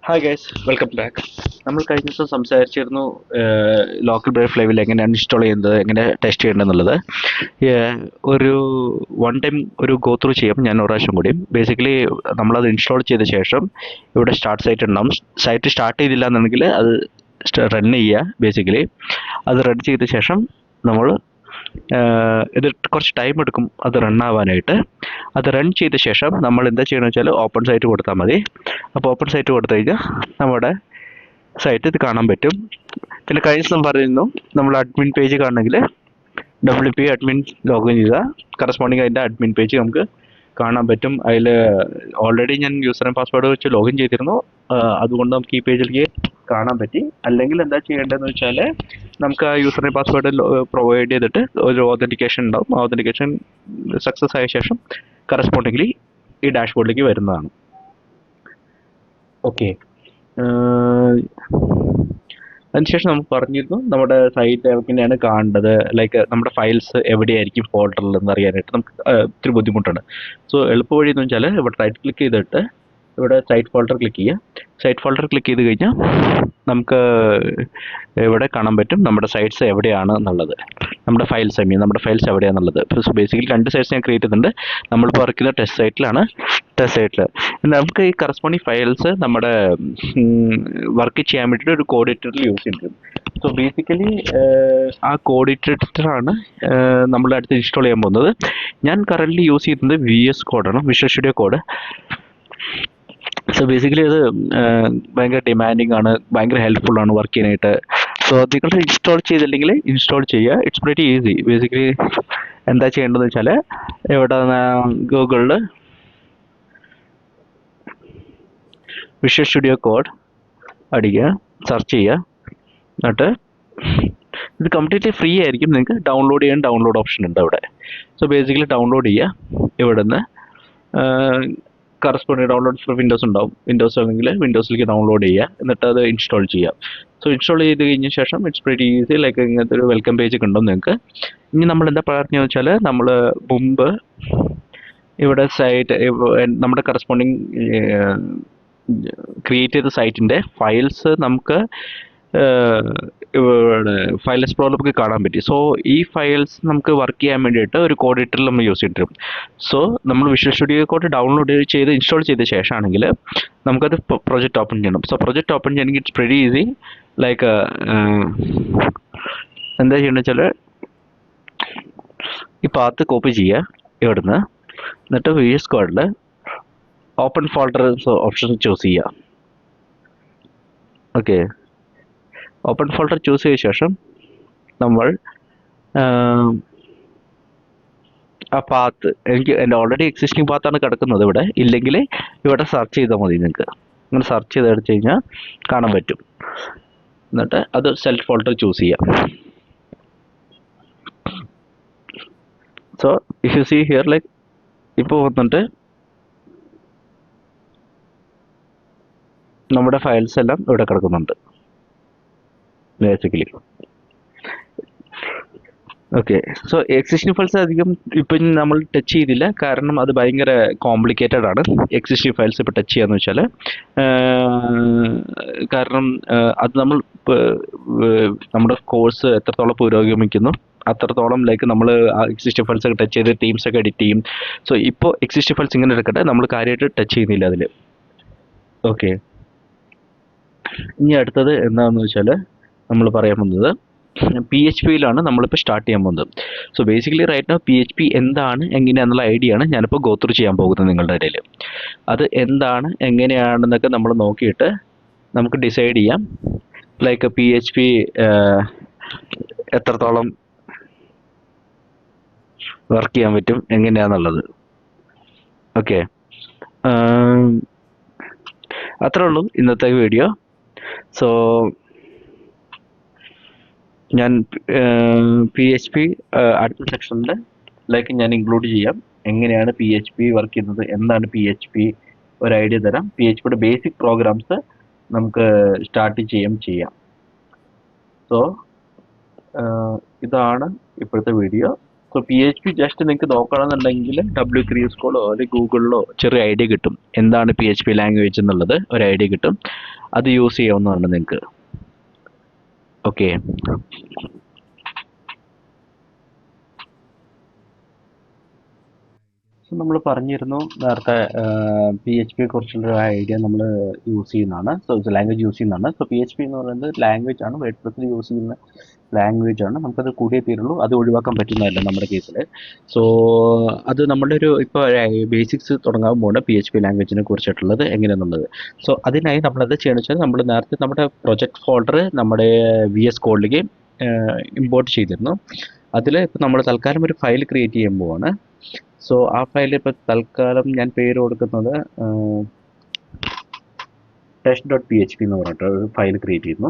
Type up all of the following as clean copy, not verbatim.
Hi guys, welcome back. നമ്മൾ കഴിഞ്ഞ ദിവസം സംസാരിച്ചിരുന്നു ലോക്കൽ ബ്രേവ് ഫ്ലൈവിൽ എങ്ങനെയാണ് ഇൻസ്റ്റാൾ ചെയ്യുന്നത്, എങ്ങനെ ടെസ്റ്റ് ചെയ്യേണ്ടതെന്നുള്ളത്. ഒരു വൺ ടൈം ഒരു ഗോ ത്രൂ ചെയ്യാം ഞാൻ ഒരു പ്രാവശ്യം കൂടി. ബേസിക്കലി നമ്മളത് ഇൻസ്റ്റാൾ ചെയ്ത ശേഷം ഇവിടെ സ്റ്റാർട്ട് സൈറ്റ് ഉണ്ടാവും. സൈറ്റ് സ്റ്റാർട്ട് ചെയ്തില്ല എന്നുണ്ടെങ്കിൽ അത് റൺ ചെയ്യുക. ബേസിക്കലി അത് റൺ ചെയ്ത ശേഷം നമ്മൾ ഇത് കുറച്ച് ടൈം എടുക്കും അത് റൺ ആവാനായിട്ട്. അത് റൺ ചെയ്ത ശേഷം നമ്മൾ എന്താ ചെയ്യണമെന്ന് വെച്ചാൽ ഓപ്പൺ സൈറ്റ് കൊടുത്താൽ മതി. അപ്പോൾ ഓപ്പൺ സൈറ്റ് കൊടുത്തു കഴിഞ്ഞാൽ നമ്മുടെ സൈറ്റ് ഇത് കാണാൻ പറ്റും. പിന്നെ കഴിഞ്ഞ ദിവസം പറയുന്നു, നമ്മൾ അഡ്മിൻ പേജ് കാണണമെങ്കിൽ WP അഡ്മിൻ ലോഗിൻ ചെയ്താൽ കറസ്പോണ്ടിങ് അതിൻ്റെ അഡ്മിൻ പേജ് നമുക്ക് കാണാൻ പറ്റും. അതിൽ ഓൾറെഡി ഞാൻ യൂസർ ആൻഡ് പാസ്വേഡ് വെച്ച് ലോഗിൻ ചെയ്തിരുന്നു, അതുകൊണ്ട് നമുക്ക് ഈ പേജിലേക്ക് കാണാൻ പറ്റി. അല്ലെങ്കിൽ എന്താ ചെയ്യേണ്ടതെന്ന് വെച്ചാൽ നമുക്ക് ആ യൂസർ ആൻഡ് പാസ്വേഡ് പ്രൊവൈഡ് ചെയ്തിട്ട് ഒരു ഓതൻറ്റിക്കേഷൻ ഉണ്ടാവും. ആ ഓതൻറ്റിക്കേഷൻ സക്സസ് ആയ ശേഷം കറസ്പോണ്ടിംഗ്ലി ഈ ഡാഷ്ബോർഡിലേക്ക് വരുന്നതാണ്. ഓക്കെ, അതിനുശേഷം നമുക്ക് പറഞ്ഞിരുന്നു നമ്മുടെ സൈറ്റ് എങ്ങനെയാണ് കാണേണ്ടത്, ലൈക്ക് നമ്മുടെ ഫയൽസ് എവിടെയായിരിക്കും ഫോൾഡറിൽ എന്ന് അറിയാനായിട്ട് നമുക്ക് ഇത്തിരി ബുദ്ധിമുട്ടുണ്ട്. സോ എളുപ്പ വഴി എന്ന് വെച്ചാൽ ഇവിടെ റൈറ്റ് ക്ലിക്ക് ചെയ്തിട്ട് ഇവിടെ സൈറ്റ് ഫോൾഡർ ക്ലിക്ക് ചെയ്യുക. സൈറ്റ് ഫോൾഡർ ക്ലിക്ക് ചെയ്ത് കഴിഞ്ഞാൽ നമുക്ക് ഇവിടെ കാണാൻ പറ്റും നമ്മുടെ സൈറ്റ്സ് എവിടെയാണ് എന്നുള്ളത്, നമ്മുടെ ഫയൽസ് എവിടെയാണെന്നുള്ളത്. സോ ബേസിക്കലി രണ്ട് സൈറ്റ്സ് ഞാൻ ക്രിയേറ്റ് ചെയ്തിട്ടുണ്ട്. നമ്മളിപ്പോൾ വർക്ക് ചെയ്യുന്ന ടെസ്റ്റ് സൈറ്റിൽ നമുക്ക് ഈ കറസ്പോണ്ടിങ് ഫയൽസ് നമ്മുടെ വർക്ക് ചെയ്യാൻ വേണ്ടിയിട്ട് ഒരു കോഡിറ്ററിൽ യൂസ് ചെയ്യുന്നത്. സോ ബേസിക്കലി ആ കോഡിറ്ററാണ് നമ്മുടെ അടുത്ത് ഇൻസ്റ്റാൾ ചെയ്യാൻ പോകുന്നത്. ഞാൻ കറൻ്റ്ലി യൂസ് ചെയ്യുന്നത് VS കോഡാണ്, visual studio code. So basically അത് ഭയങ്കര ഡിമാൻഡിങ് ആണ്, ഭയങ്കര ഹെൽപ്ഫുൾ ആണ് വർക്ക് ചെയ്യാനായിട്ട്. സോ നിങ്ങൾ ഇൻസ്റ്റാൾ ചെയ്തില്ലെങ്കിൽ ഇൻസ്റ്റാൾ ചെയ്യുക. It's very easy. ബേസിക്കലി എന്താ ചെയ്യേണ്ടതെന്ന് വെച്ചാൽ ഇവിടെ ഗൂഗിളിൽ വിഷ്വൽ സ്റ്റുഡിയോ കോഡ് അടിക്കുക, സെർച്ച് ചെയ്യുക. എന്നിട്ട് ഇത് കംപ്ലീറ്റ്ലി ഫ്രീ ആയിരിക്കും. നിങ്ങൾക്ക് ഡൗൺലോഡ് ചെയ്യാൻ ഡൗൺലോഡ് ഓപ്ഷൻ ഉണ്ട് അവിടെ. സോ ബേസിക്കലി ഡൗൺലോഡ് ചെയ്യുക. ഇവിടെ നിന്ന് കറസ്പോണ്ടിങ് ഡൗൺലോഡ് ഫോർ വിൻഡോസ് ഉണ്ടാവും. വിൻഡോസ് ആണെങ്കിൽ വിൻഡോസിലേക്ക് ഡൗൺലോഡ് ചെയ്യുക, എന്നിട്ട് അത് ഇൻസ്റ്റാൾ ചെയ്യാം. സോ ഇൻസ്റ്റാൾ ചെയ്ത് കഴിഞ്ഞ ശേഷം ഇറ്റ്സ് വെരി ഈസി. ലൈക്ക് ഇങ്ങനത്തെ ഒരു വെൽക്കം പേജ് ഒക്കെ ഉണ്ടാവും നിങ്ങൾക്ക്. ഇനി നമ്മൾ എന്താ പറഞ്ഞതെന്ന് വെച്ചാൽ നമ്മൾ മുമ്പ് ഇവിടെ സൈറ്റ് നമ്മുടെ കറസ്പോണ്ടിങ് ക്രിയേറ്റ് ചെയ്ത സൈറ്റിൻ്റെ ഫയൽസ് നമുക്ക് ഇവിടെ ഫയൽ എക്സ്പ്ലോററിൽ നമുക്ക് കാണാൻ പറ്റി. സോ ഈ ഫയൽസ് നമുക്ക് വർക്ക് ചെയ്യാൻ വേണ്ടിയിട്ട് ഒരു കോഡിറ്ററിൽ നമ്മൾ യൂസ് ചെയ്തിട്ടും. സോ നമ്മൾ വിഷ്വൽ സ്റ്റുഡിയോ കോഡ് ഡൗൺലോഡ് ചെയ്ത് ഇൻസ്റ്റാൾ ചെയ്ത ശേഷമാണെങ്കിൽ നമുക്കത് പ്രൊജക്റ്റ് ഓപ്പൺ ചെയ്യണം. സോ പ്രൊജക്റ്റ് ഓപ്പൺ ചെയ്യണമെങ്കിൽ ഇറ്റ്സ് വെരി ഈസി. ലൈക്ക് എന്താ ചെയ്യണമെന്ന് വെച്ചാൽ ഈ പാത്ത് കോപ്പി ചെയ്യുക ഇവിടുന്ന്, എന്നിട്ട് VS കോഡിൽ ഓപ്പൺ ഫോൾഡർ ഓപ്ഷൻ ചൂസ് ചെയ്യുക. ഓക്കെ, ഓപ്പൺ ഫോൾഡർ ചൂസ് ചെയ്ത ശേഷം നമ്മൾ ആ പാത്ത്, എൻ്റെ ഓൾറെഡി എക്സിസ്റ്റിംഗ് പാത്താണ് കിടക്കുന്നത് ഇവിടെ. ഇല്ലെങ്കിൽ ഇവിടെ സെർച്ച് ചെയ്താൽ മതി. നിങ്ങൾക്ക് അങ്ങനെ സെർച്ച് ചെയ്ത് എടുത്തു കഴിഞ്ഞാൽ കാണാൻ പറ്റും. എന്നിട്ട് അത് സെൽഫ് ഫോൾഡർ ചൂസ് ചെയ്യാം. So if you see here, like ഇപ്പോൾ വന്നിട്ട് നമ്മുടെ ഫയൽസ് എല്ലാം ഇവിടെ കിടക്കുന്നുണ്ട് basically. Okay, so existing files അധികം ഇപ്പം നമ്മൾ ടച്ച് ചെയ്തില്ല, കാരണം അത് ഭയങ്കര കോംപ്ലിക്കേറ്റഡ് ആണ് എക്സിസ്റ്റിംഗ് ഫയൽസ് ഇപ്പോൾ ടച്ച് ചെയ്യാന്ന് വെച്ചാൽ. കാരണം അത് നമ്മൾ നമ്മുടെ കോഴ്സ് എത്രത്തോളം പുരോഗമിക്കുന്നു അത്രത്തോളം ലൈക്ക് നമ്മൾ എക്സിസ്റ്റിംഗ് ഫയൽസ് ഒക്കെ ടച്ച് ചെയ്ത് ടീംസ് ഒക്കെ എഡിറ്റ് ചെയ്യും. സോ ഇപ്പോൾ എക്സിസ്റ്റിംഗ് ഫയൽസ് ഇങ്ങനെ എടുക്കട്ടെ, നമ്മൾ കാര്യമായിട്ട് ടച്ച് ചെയ്യുന്നില്ല അതിൽ. ഓക്കെ, ഇനി അടുത്തത് എന്താണെന്ന് വെച്ചാൽ നമ്മൾ പറയാൻ പോകുന്നത് PHPയിലാണ് നമ്മളിപ്പോൾ സ്റ്റാർട്ട് ചെയ്യാൻ പോകുന്നത്. So basically right now PHP എന്താണ് എങ്ങനെയാണെന്നുള്ള ഐഡിയ ആണ് ഞാനിപ്പോൾ ഗോ ത്രൂ ചെയ്യാൻ പോകുന്നത് നിങ്ങളുടെ ഇടയിൽ. അത് എന്താണ് എങ്ങനെയാണെന്നൊക്കെ നമ്മൾ നോക്കിയിട്ട് നമുക്ക് ഡിസൈഡ് ചെയ്യാം. ലൈക്ക് PHP എത്രത്തോളം വർക്ക് ചെയ്യാൻ പറ്റും എങ്ങനെയാണെന്നുള്ളത്. ഓക്കെ, അത്രേ ഉള്ളൂ ഇന്നത്തെ വീഡിയോ. സോ ഞാൻ PHP അടുത്ത സെക്ഷനിൽ ലൈക്ക് ഞാൻ ഇൻക്ലൂഡ് ചെയ്യാം. എങ്ങനെയാണ് PHP വർക്ക് ചെയ്യുന്നത്, എന്താണ് PHP, ഒരു ഐഡിയ തരാം. PHPയുടെ ബേസിക് പ്രോഗ്രാംസ് നമുക്ക് സ്റ്റാർട്ട് ചെയ്യാം. സോ ഇതാണ് ഇപ്പോഴത്തെ വീഡിയോ. സോ PHP ജസ്റ്റ് നിങ്ങൾക്ക് നോക്കണമെന്നുണ്ടെങ്കിൽ W3School അല്ലെങ്കിൽ ഗൂഗിളിലോ ചെറിയ ഐഡിയ കിട്ടും എന്താണ് PHP ലാംഗ്വേജ് എന്നുള്ളത്, ഒരു ഐഡിയ കിട്ടും. അത് യൂസ് ചെയ്യാവുന്നതാണ് നിങ്ങൾക്ക്. ഓക്കെ. നമ്മൾ പറഞ്ഞിരുന്നു നേരത്തെ PHP കുറിച്ചുള്ള ഐഡിയ നമ്മൾ യൂസ് ചെയ്യുന്നതാണ്. സോ ലാംഗ്വേജ് യൂസ് ചെയ്യുന്നതാണ്. സോ PHP എന്ന് പറയുന്നത് ലാംഗ്വേജ് ആണ്, വേർഡ് പ്രസ്സിൽ യൂസ് ചെയ്യുന്ന ലാംഗ്വേജ് ആണ്. നമുക്കത് കൂടിയേ തീരുള്ളൂ, അത് ഒഴിവാക്കാൻ പറ്റുന്നതല്ല നമ്മുടെ കേസിൽ. സോ അത് നമ്മുടെ ഒരു ഇപ്പോൾ ബേസിക്സ് തുടങ്ങാൻ പോകുന്ന PHP ലാംഗ്വേജിനെ കുറിച്ചിട്ടുള്ളത് എങ്ങനെയാണെന്നുള്ളത്. സോ അതിനായി നമ്മളത് ചെയ്യണമെന്ന് വെച്ചാൽ നമ്മൾ നേരത്തെ നമ്മുടെ പ്രൊജക്ട് ഫോൾഡർ നമ്മുടെ VS കോഡിലേക്ക് ഇമ്പോർട്ട് ചെയ്തിരുന്നു. അതിൽ ഇപ്പോൾ നമ്മൾ തൽക്കാലം ഒരു ഫയൽ ക്രിയേറ്റ് ചെയ്യാൻ പോവാണ്. സോ ആ ഫയലിൽ ഇപ്പോൾ തൽക്കാലം ഞാൻ പേര് കൊടുക്കുന്നത് test.php എന്ന് പറഞ്ഞിട്ട് ഒരു ഫയൽ ക്രിയേറ്റ് ചെയ്യുന്നു.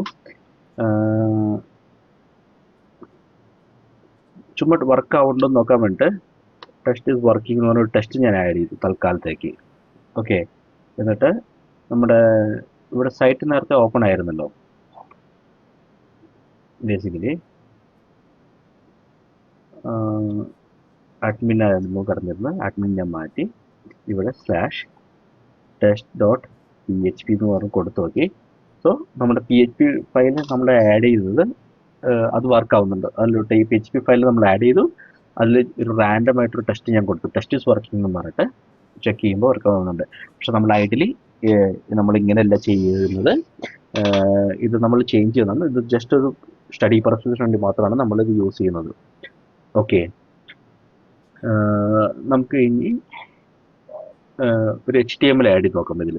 ചുമ്മാ വർക്ക് ആവുന്നുണ്ടോ എന്ന് നോക്കാൻ വേണ്ടിയിട്ട് ടെസ്റ്റ് ഇസ് വർക്കിംഗ് എന്ന് പറഞ്ഞൊരു ടെസ്റ്റ് ഞാൻ ആഡ് ചെയ്തു തൽക്കാലത്തേക്ക്. ഓക്കെ. എന്നിട്ട് നമ്മുടെ ഇവിടെ സൈറ്റ് നേരത്തെ ഓപ്പൺ ആയിരുന്നല്ലോ, ബേസിക്കലി അഡ്മിൻ ആയിരുന്നു കിടന്നിരുന്നത്. അഡ്മിൻ ഞാൻ മാറ്റി ഇവിടെ /test.php എന്ന് പറഞ്ഞ് കൊടുത്തു നോക്കി. സോ നമ്മുടെ PHP ഫയൽ നമ്മൾ ആഡ് ചെയ്തത് അത് വർക്ക് ആവുന്നുണ്ട്. അതിലോട്ട് ഈ PHP ഫയൽ നമ്മൾ ആഡ് ചെയ്തു. അതിൽ ഒരു റാൻഡം ആയിട്ടൊരു ടെസ്റ്റ് ഞാൻ കൊടുത്തു, ടെസ്റ്റ് ഈസ് വർക്കിംഗ് എന്ന് പറഞ്ഞിട്ട് ചെക്ക് ചെയ്യുമ്പോൾ വർക്ക് ആവുന്നുണ്ട്. പക്ഷെ നമ്മൾ ഐഡിയലി നമ്മളിങ്ങനെയല്ല ചെയ്യുന്നത്, ഇത് നമ്മൾ ചേഞ്ച് ചെയ്യുന്നതാണ്. ഇത് ജസ്റ്റ് ഒരു സ്റ്റഡി പർപ്പസിന് വേണ്ടി മാത്രമാണ് നമ്മളിത് യൂസ് ചെയ്യുന്നത്. ഓക്കെ. നമുക്ക് ഇനി ഒരു HTML ആഡ് ചെയ്ത് നോക്കാം. ഇതിൽ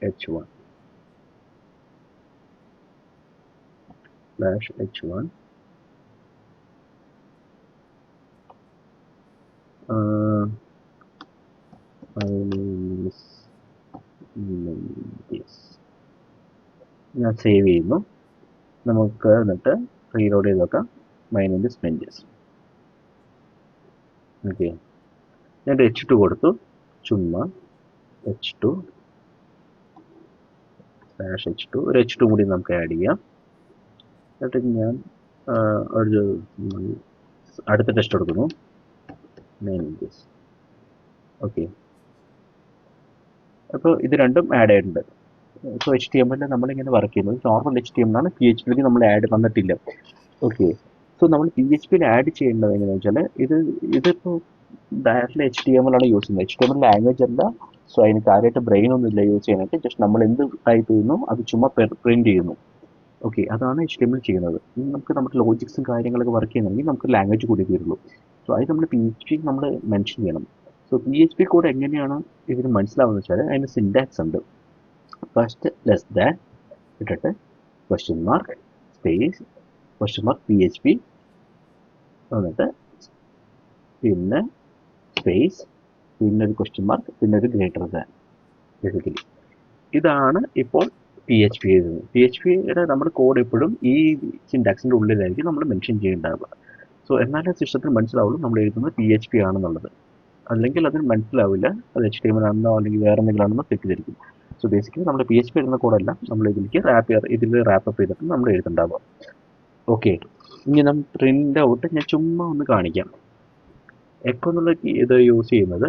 h1/h1 ഞാൻ സേവ് ചെയ്യുന്നു. നമുക്ക് എന്നിട്ട് റീലോഡ് ചെയ്ത് നോക്കാം. My name is Mendis. Okay. ഞാൻ h2 കൊടുത്തു, ചുമ്മാ h2/h2 ഒരു h2 കൂടി നമുക്ക് ആഡ് ചെയ്യാം. എന്നിട്ട് ഞാൻ ഒരു അടുത്ത ടെസ്റ്റ് കൊടുക്കുന്നു. ഓക്കെ. അപ്പോൾ ഇത് രണ്ടും ആഡ് ആയിട്ടുണ്ട്. സോ HTML നമ്മളിങ്ങനെ വർക്ക് ചെയ്യുന്നത് നോർമൽ HTML ആണ്. PHP നമ്മൾ ആഡ് വന്നിട്ടില്ല. ഓക്കെ. സോ നമ്മൾ PHP ആഡ് ചെയ്യേണ്ടത് എങ്ങനെയാണെന്ന് വെച്ചാൽ ഇതിപ്പോൾ ഡയറക്റ്റ്ലി HTML ആണ് യൂസ് ചെയ്യുന്നത്. HTML ലാംഗ്വേജ് അല്ല. സോ അതിന് കാര്യമായിട്ട് ബ്രെയിൻ ഒന്നുമില്ല യൂസ് ചെയ്യാനായിട്ട്. ജസ്റ്റ് നമ്മൾ എന്ത് ടൈപ്പ് ചെയ്യുന്നു അത് ചുമ്മാ പ്രിന്റ് ചെയ്യുന്നു. ഓക്കെ. അതാണ് HTML ചെയ്യുന്നത്. നമുക്ക് നമ്മുടെ ലോജിക്സും കാര്യങ്ങളൊക്കെ വർക്ക് ചെയ്യണമെങ്കിൽ നമുക്ക് ലാംഗ്വേജ് കൂടി തീരുള്ളൂ. സോ അത് നമ്മൾ PHP നമ്മൾ മെൻഷൻ ചെയ്യണം. സോ PHP കോഡ് എങ്ങനെയാണ് ഇതിന് മനസ്സിലാവുന്നത് വെച്ചാൽ അതിന് സിൻറ്റാക്സ് ഉണ്ട്. ഫസ്റ്റ് ലെസ് ദാൻ ഇട്ടിട്ട് question mark space question mark PHP എന്നിട്ട് പിന്നെ സ്പേസ് പിന്നെ ഒരു ക്വസ്റ്റ്യൻ മാർക്ക് പിന്നെ ഒരു ഗ്രേറ്റർ ദാൻ. ബേസിക്കലി ഇതാണ് ഇപ്പോൾ PHP എഴുതുന്നത്. PHPയുടെ നമ്മുടെ കോഡ് എപ്പോഴും ഈ സിൻറ്റാക്സിൻ്റെ ഉള്ളിലായിരിക്കും നമ്മൾ മെൻഷൻ ചെയ്യേണ്ടാവുക. സോ എന്നാലേ സിസ്റ്റത്തിന് മനസ്സിലാവുള്ളൂ നമ്മൾ എഴുതുന്നത് PHP ആണെന്നുള്ളത്. അല്ലെങ്കിൽ അതിന് മനസ്സിലാവില്ല അത് HTML ആണെന്നോ അല്ലെങ്കിൽ വേറെ എന്തെങ്കിലും ആണെന്നോ തെറ്റിദ്ധരിക്കും. സോ ബേസിക്കലി നമ്മൾ PHP എഴുതുന്ന കോഡെല്ലാം നമ്മൾ ഇതിൽ റാപ്പപ്പ് ചെയ്തിട്ട് നമ്മൾ എഴുതുന്നുണ്ടാവുക. ഓക്കെ. ഇനി നമ്മൾ പ്രിൻ്റ് ഔട്ട് ഞാൻ ചുമ്മാ ഒന്ന് കാണിക്കാം. എക്കോ എന്നുള്ള ഇത് യൂസ് ചെയ്യുന്നത്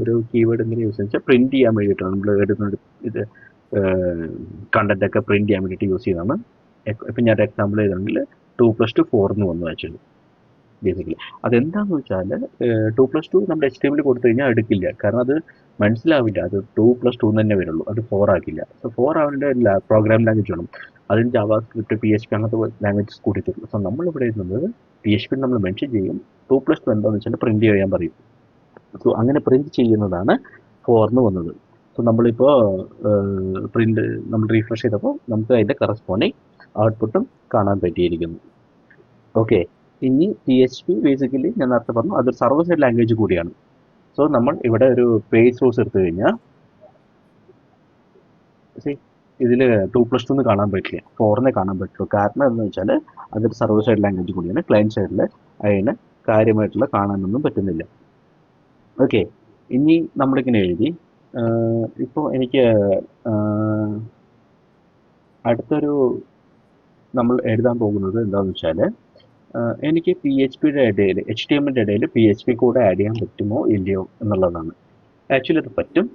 ഒരു കീവേഡ് എങ്ങനെ യൂസ് വെച്ചാൽ പ്രിന്റ് ചെയ്യാൻ വേണ്ടിയിട്ടാണ്. നമ്മൾ എഴുതുന്നത് ഇത് കണ്ടന്റൊക്കെ പ്രിന്റ് ചെയ്യാൻ വേണ്ടിയിട്ട് യൂസ് ചെയ്യുന്നതാണ്. ഇപ്പം ഞാൻ എക്സാമ്പിൾ എഴുതുകയാണെങ്കിൽ 2+2 4 എന്ന് വന്നു ആക്ച്വലി. ബേസിക്കലി അതെന്താണെന്ന് വെച്ചാൽ 2+2 നമ്മുടെ HTML കൊടുത്തു കഴിഞ്ഞാൽ എടുക്കില്ല. കാരണം അത് മനസ്സിലാവില്ല. അത് 2+2 തന്നെ വരുള്ളൂ, അത് 4 ആക്കില്ല. സോ 4 ആവേണ്ട പ്രോഗ്രാം ലാംഗ്വേജ് വേണം. അതിന് JavaScript PHP അങ്ങനത്തെ ലാംഗ്വേജസ് കൂടി തരും. സോ നമ്മളിവിടെ എഴുതുന്നത് PHP നമ്മൾ മെൻഷൻ ചെയ്യും. 2+2 എന്താണെന്ന് വെച്ചാൽ പ്രിന്റ് ചെയ്യാൻ പറയും. സോ അങ്ങനെ പ്രിന്റ് ചെയ്യുന്നതാണ് 4 എന്ന് വന്നത്. സോ നമ്മളിപ്പോൾ പ്രിന്റ് നമ്മൾ റീഫ്രഷ് ചെയ്തപ്പോൾ നമുക്ക് അതിൻ്റെ കറസ്പോണ്ടിങ് ഔട്ട്പുട്ടും കാണാൻ പറ്റിയിരിക്കുന്നു. ഓക്കെ. ഇനി PHP ബേസിക്കലി ഞാൻ നേരത്തെ പറഞ്ഞു അതൊരു സർവർ സൈഡ് ലാംഗ്വേജ് കൂടിയാണ്. സോ നമ്മൾ ഇവിടെ ഒരു പേജ് സോഴ്സ് എടുത്തു കഴിഞ്ഞാൽ ഇതിൽ 2+2 എന്ന് കാണാൻ പറ്റില്ല, 4 കാണാൻ പറ്റുള്ളൂ. കാരണം എന്ന് വെച്ചാൽ അതൊരു സർവർ സൈഡ് ലാംഗ്വേജ് കൂടിയാണ്. ക്ലയൻറ്റ് സൈഡിൽ അതിന് കാര്യമായിട്ടുള്ള കാണാനൊന്നും പറ്റുന്നില്ല. ഓക്കെ. ഇനി നമ്മളിങ്ങനെ എഴുതി ഇപ്പോൾ എനിക്ക് അടുത്തൊരു നമ്മൾ എഴുതാൻ പോകുന്നത് എന്താണെന്ന് വെച്ചാൽ എനിക്ക് PHPയുടെ ഇടയിൽ HTMLൻ്റെ ഇടയിൽ PHP കൂടെ ആഡ് ചെയ്യാൻ പറ്റുമോ ഇല്ലയോ എന്നുള്ളതാണ്. ആക്ച്വലി അത് പറ്റും.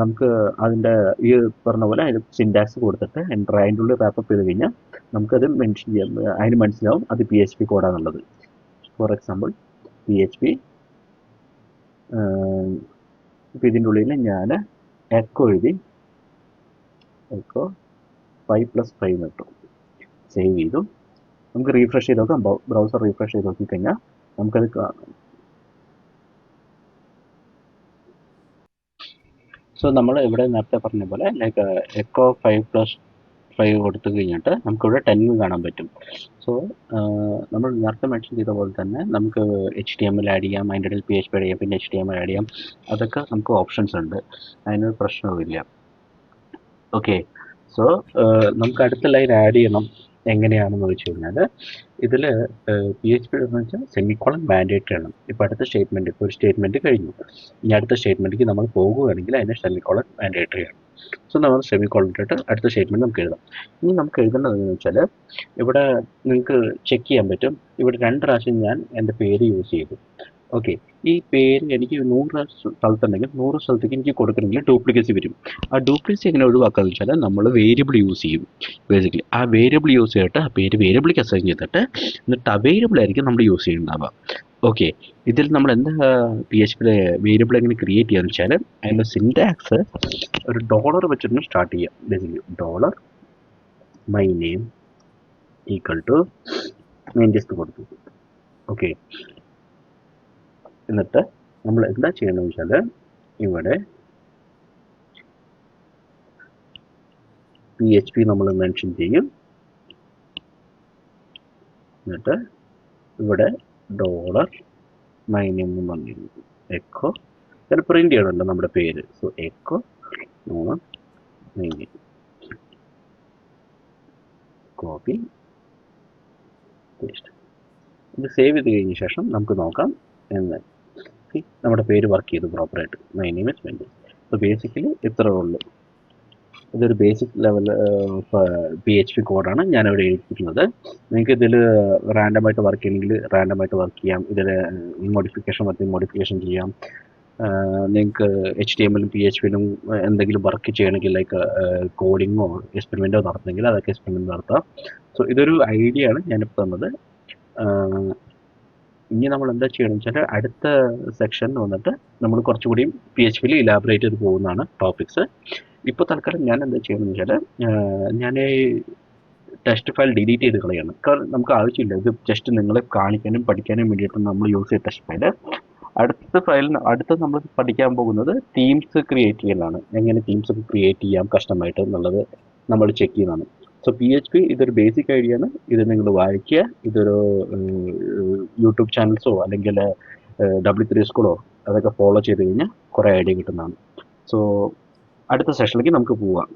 നമുക്ക് അതിൻ്റെ ഈ പറഞ്ഞ പോലെ അതിന് സിൻറ്റാക്സ് കൊടുത്തിട്ട് എൻ്റർ അതിൻ്റെ ഉള്ളിൽ റാപ്പപ്പ് ചെയ്ത് കഴിഞ്ഞാൽ നമുക്കത് മെൻഷൻ ചെയ്യാം. അതിന് മനസ്സിലാവും അത് പി എച്ച് പി കോഡാണെന്നുള്ളത്. For example P H P ഇപ്പം ഇതിൻ്റെ ഉള്ളിൽ ഞാൻ എക്കോ എഴുതി, എക്കോ 5+5 കിട്ടും. സേവ് ചെയ്തു. നമുക്ക് റീഫ്രഷ് ചെയ്ത് നോക്കാം. ബ്രൗസർ റീഫ്രഷ് ചെയ്ത് നോക്കിക്കഴിഞ്ഞാൽ നമുക്കത് സോ നമ്മൾ ഇവിടെ നേരത്തെ പറഞ്ഞ പോലെ ലൈക്ക് എക്കോ 5+5 കൊടുത്തു കഴിഞ്ഞിട്ട് നമുക്കിവിടെ 10 കാണാൻ പറ്റും. സോ നമ്മൾ നേരത്തെ മെൻഷൻ ചെയ്ത പോലെ തന്നെ നമുക്ക് HTML ആഡ് ചെയ്യാം, അതിൻ്റെ ഇടയിൽ PHP ആഡ് ചെയ്യാം, പിന്നെ HTML ആഡ് ചെയ്യാം. അതൊക്കെ നമുക്ക് ഓപ്ഷൻസ് ഉണ്ട്, അതിനൊരു പ്രശ്നവുമില്ല. ഓക്കെ, സോ നമുക്ക് അടുത്ത ലൈൻ ആഡ് ചെയ്യണം. എങ്ങനെയാണെന്ന് വെച്ച് കഴിഞ്ഞാൽ ഇതിൽ PHP എന്ന് വെച്ചാൽ സെമിക്കോളൻ മാൻഡേറ്ററി ആണ്. ഇപ്പോൾ അടുത്ത സ്റ്റേറ്റ്മെൻറ്റ്, ഇപ്പോൾ ഒരു സ്റ്റേറ്റ്മെൻറ്റ് കഴിഞ്ഞു, ഇനി അടുത്ത സ്റ്റേറ്റ്മെൻറ്റിലേക്ക് നമ്മൾ പോകുകയാണെങ്കിൽ അതിന് സെമിക്കോളൻ മാൻഡേറ്ററി ആണ്. സോ നമ്മൾ സെമിക്കോളൻ ഇട്ടിട്ട് അടുത്ത സ്റ്റേറ്റ്മെൻറ്റ് നമുക്ക് എഴുതാം. ഇനി നമുക്ക് എഴുതേണ്ടതെന്ന് വെച്ചാൽ ഇവിടെ നിങ്ങൾക്ക് ചെക്ക് ചെയ്യാൻ പറ്റും, ഇവിടെ 2 പ്രാവശ്യം ഞാൻ എൻ്റെ പേര് യൂസ് ചെയ്തു. ഓക്കെ, ഈ പേര് എനിക്ക് 100 സ്ഥലത്തുണ്ടെങ്കിൽ 100 സ്ഥലത്തേക്ക് എനിക്ക് കൊടുക്കണമെങ്കിൽ ഡ്യൂപ്ലിക്കേസി വരും. ആ ഡ്യൂപ്ലിക്കേസി എങ്ങനെ ഒഴിവാക്കാന്ന് വെച്ചാൽ നമ്മൾ വേരിയബിൾ യൂസ് ചെയ്യും. ബേസിക്കലി ആ വേരിയബിൾ യൂസ് ചെയ്തിട്ട് ആ പേര് വേരിയബിളിലേക്ക് അസൈൻ ചെയ്തിട്ട് എന്നിട്ട് അവൈലബിൾ ആയിരിക്കും നമ്മൾ യൂസ് ചെയ്യുന്നുണ്ടാവുക. ഓക്കെ, ഇതിൽ നമ്മൾ എന്താ PHP വേരിയബിൾ എങ്ങനെ ക്രിയേറ്റ് ചെയ്യാന്ന് വെച്ചാൽ അതിൻ്റെ സിൻറ്റാക്സ് ഒരു ഡോളർ വെച്ചിട്ട് സ്റ്റാർട്ട് ചെയ്യാം. Basically dollar my name equal to main list കൊടുത്തു. ഓക്കെ, എന്നിട്ട് നമ്മൾ എന്താ ചെയ്യണമെന്ന് വെച്ചാൽ ഇവിടെ PHP നമ്മൾ മെൻഷൻ ചെയ്യും. എന്നിട്ട് ഇവിടെ ഡോളർ മൈ നെയിം എന്ന് പറഞ്ഞു എക്കോ ചില പ്രിന്റ് ചെയ്യണമല്ലോ നമ്മുടെ പേര്. So echo my name, copy paste. ഇത് സേവ് ചെയ്ത് കഴിഞ്ഞ ശേഷം നമുക്ക് നോക്കാം എന്ന് നമ്മുടെ പേര് വർക്ക് ചെയ്തു പ്രോപ്പറായിട്ട്. My name is Mendy. So basically ഇത്രേ ഉള്ളൂ. ഇതൊരു ബേസിക് ലെവൽ PHP കോഡാണ് ഞാനിവിടെ എഴുതിയിട്ടുള്ളത്. നിങ്ങൾക്ക് ഇതിൽ റാൻഡമായിട്ട് വർക്ക് ചെയ്യണമെങ്കിൽ റാൻഡമായിട്ട് വർക്ക് ചെയ്യാം. ഇതിൽ മോഡിഫിക്കേഷൻ പറ്റും, മോഡിഫിക്കേഷൻ ചെയ്യാം. നിങ്ങൾക്ക് HTML PHP-ലും എന്തെങ്കിലും വർക്ക് ചെയ്യണമെങ്കിൽ ലൈക്ക് കോഡിങ്ങോ എക്സ്പെരിമെൻറ്റോ നടത്തണമെങ്കിൽ അതൊക്കെ എക്സ്പെരിമെൻറ്റ് നടത്താം. സോ ഇതൊരു ഐഡിയ ആണ് ഞാനിപ്പോൾ തന്നത്. ഇനി നമ്മൾ എന്താ ചെയ്യണമെന്ന് വെച്ചാൽ അടുത്ത സെക്ഷൻ വന്നിട്ട് നമ്മൾ കുറച്ചുകൂടി PHP-ൽ ഇലാബറേറ്റ് ചെയ്ത് പോകുന്നതാണ് ടോപ്പിക്സ്. ഇപ്പോൾ തൽക്കാലം ഞാൻ എന്താ ചെയ്യണമെന്ന് വെച്ചാൽ ഞാൻ ടെക്സ്റ്റ് ഫയൽ ഡിലീറ്റ് ചെയ്ത് കളയാണ്. കാരണം നമുക്ക് ആവശ്യമില്ല, ഇത് ജസ്റ്റ് നിങ്ങളെ കാണിക്കാനും പഠിക്കാനും വേണ്ടിയിട്ടാണ് നമ്മൾ യൂസ് ചെയ്ത ടെക്സ്റ്റ് ഫയൽ. അടുത്ത നമ്മൾ പഠിക്കാൻ പോകുന്നത് തീംസ് ക്രിയേറ്റ് ചെയ്യലാണ്. എങ്ങനെ തീംസ് ഒക്കെ ക്രിയേറ്റ് ചെയ്യാം കസ്റ്റമായിട്ട് എന്നുള്ളത് നമ്മൾ ചെക്ക് ചെയ്യുന്നതാണ്. സോ PHP ഇതൊരു ബേസിക് ഐഡിയ ആണ്. ഇത് നിങ്ങൾ വായിക്കുക. ഇതൊരു യൂട്യൂബ് ചാനൽസോ അല്ലെങ്കിൽ W3 സ്കൂളോ അതൊക്കെ ഫോളോ ചെയ്ത് കഴിഞ്ഞാൽ കുറേ ഐഡിയ കിട്ടുന്നതാണ്. സോ അടുത്ത സെഷനിലേക്ക് നമുക്ക് പോവാം.